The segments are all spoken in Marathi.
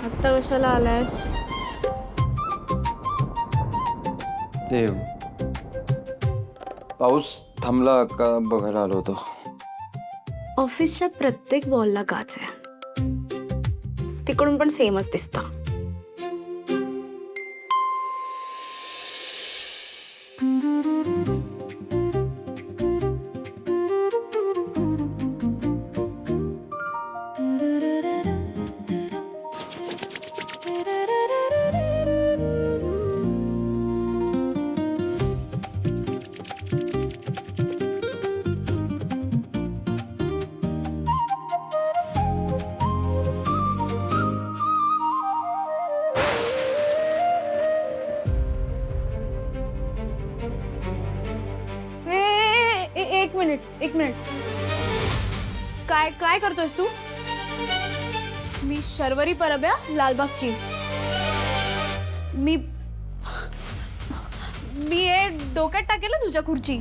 आत्ता कशाला आलायस? ते पाऊस थांबला का बघायला आलो होतो. ऑफिसच्या प्रत्येक वॉलला काच आहे. तिकडून पण सेमच दिसतं. एक मिनिट काय काय करतोयस तू? मी शर्वरी परब्या लालबागची. मी हे डोक्यात टाकेल ना तुझ्या खुर्ची.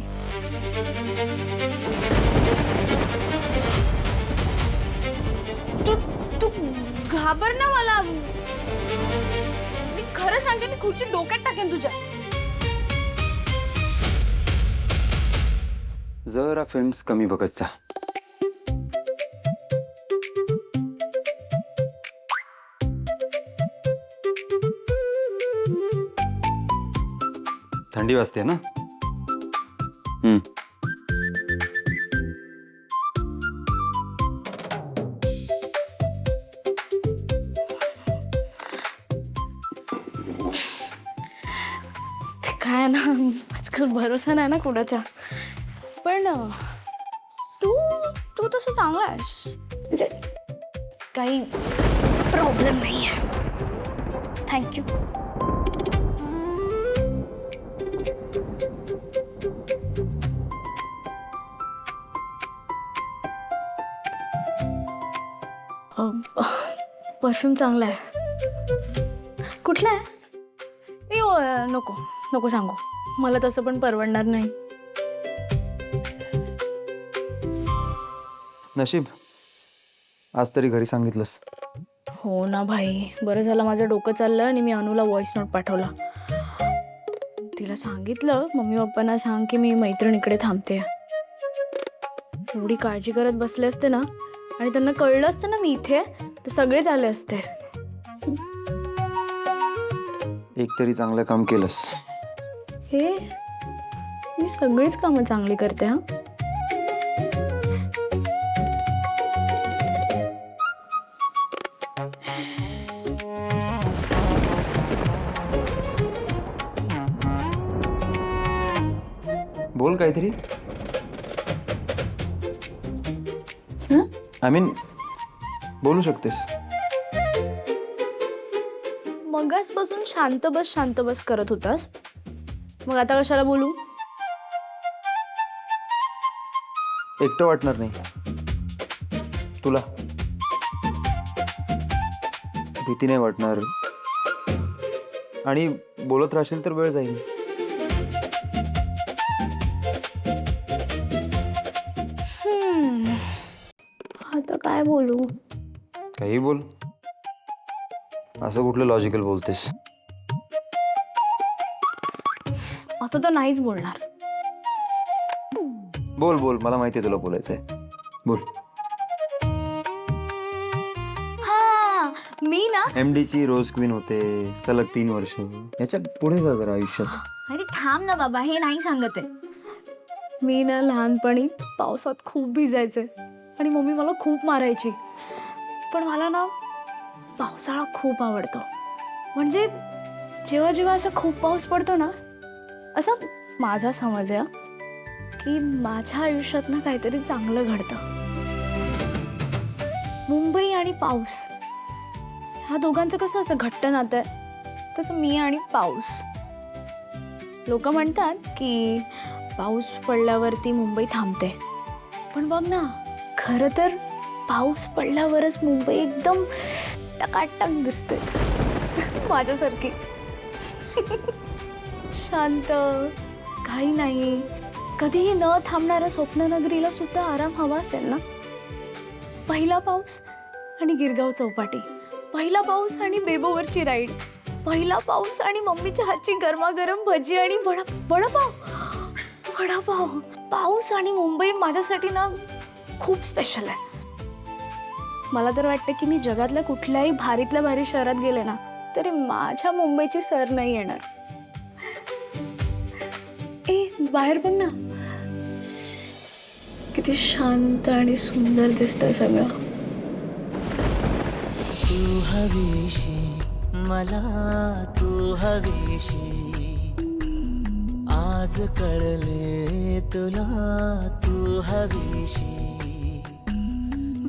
तू तू घाबर ना मला. मी खरं सांगते, मी खुर्ची डोक्यात टाकेन तुझ्या. जरा फिल्म्स कमी बघत जा. थंडी वाजते ना. ते काय ना, आजकाल भरोसा नाही ना कुणाचा. पण तू तू तसं चांगला आहेस, म्हणजे काही प्रॉब्लेम नाही आहे. थँक्यू. परफ्यूम चांगला आहे. कुठला आहे? नको नको सांगू, मला तसं पण परवडणार नाही. नशीब आज तरी घरी सांगितलंस. हो ना भाई, बरं झालं माझं डोकं चाललं आणि मी अनुला व्हॉइस नोट पाठवला. तिला सांगितलं, मम्मी पप्पांना सांग की मी मैत्रिणीकडे थांबते. एवढी काळजी करत बसले असते ना, आणि त्यांना कळलं असतं ना मी इथे, तर सगळेच आले असते. एक तरी चांगलं काम केलंस. हे मी सगळीच कामं चांगली करते. हा, बोल काहीतरी. आय मीन बोलू शकतेस. मगासपासून शांत बस करत होतास, मग आता कशाला बोलू? एकटं वाटणार नाही तुला? भीती नाही वाटणार, आणि बोलत राहशील तर वेळ जाईल. आता काय बोलू? काही बोल. असं कुठलं लॉजिकल बोलतेस? आता तर नाहीच बोलणार. बोल बोल, मला माहिती आहे तुला बोलायचंय. बोल. हा, मी ना MD ची रोज क्वीन होते सलग 3 वर्ष. याच्या पुढे जा जरा आयुष्यात. अरे थांब ना बाबा, हे नाही सांगत आहे. मी ना लहानपणी पावसात खूप भिजायचे आणि मम्मी मला खूप मारायची. पण मला ना पावसाळा खूप आवडतो. म्हणजे जेव्हा जेव्हा असं खूप पाऊस पडतो ना, असं माझा समज आहे की माझ्या आयुष्यात ना काहीतरी चांगलं घडतं. मुंबई आणि पाऊस, ह्या दोघांचं कसं असं घट्ट नातं आहे, तसं मी आणि पाऊस. लोक म्हणतात की पाऊस पडल्यावरती मुंबई थांबते, पण बघ ना, खरं तर पाऊस पडल्यावरच मुंबई एकदम टकाटक दिसते. माझ्यासारखी शांत, काही नाही, कधीही न थांबणाऱ्या स्वप्ननगरीला सुद्धा आराम हवा असेल ना, पहिला पाऊस आणि गिरगाव चौपाटी, पहिला पाऊस आणि बेबोवरची राईड, पहिला पाऊस आणि मम्मीच्या हातची गरमागरम भजी आणि वडापाव. पाऊस आणि मुंबई माझ्यासाठी ना खूप स्पेशल आहे. मला तर वाटतं की मी जगातल्या कुठल्याही भारीतल्या भारी शहरात गेले ना तरी माझ्या मुंबईची सर नाही येणार. बाहेर बघ ना, किती शांत आणि सुंदर दिसतंय सगळं. तू हवीशी मला, तू हवीशी, आज कळले तुला तू हवीशी.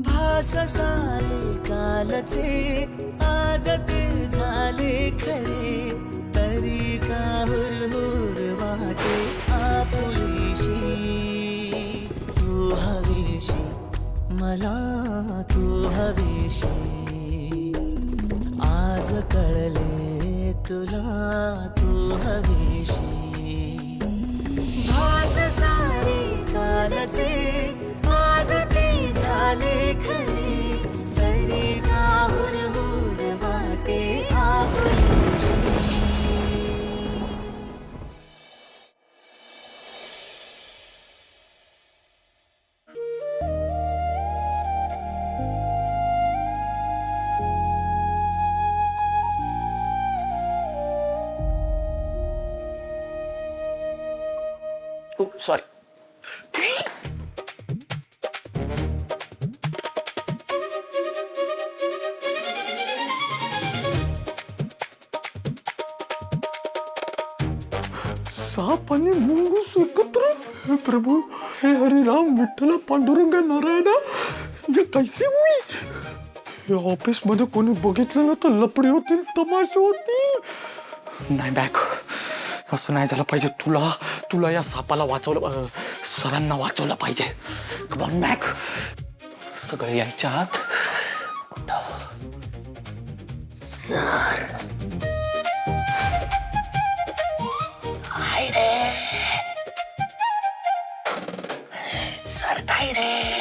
भास सारे कालचे आज ते झाले खरे, तरी का हुरहुर वाटे आपुलीशी. तू हवीशी मला, तू हवीशी, आज कळले तुला तू हवीशी. भास सारे कालचे आज ते झाले खरे, तरी का हुरहुर वाटे आपुलीशी. सॉरी. साप आणि मुंगूस एकत्र. हे प्रभू, हे हरिराम विठ्ठल पांडुरंग नारायण, ये कैसे हुई? हे ऑफिस मध्ये कोणी बघितलं ना तर लपडे होतील, तमाशे होतील. नाही बॅग, असं नाही झालं पाहिजे. तुला या सापाला वाचवलं, सरांना वाचवलं पाहिजे. कम ऑन बॅग. सगळे यायच्या आत. Sir sir Tayde.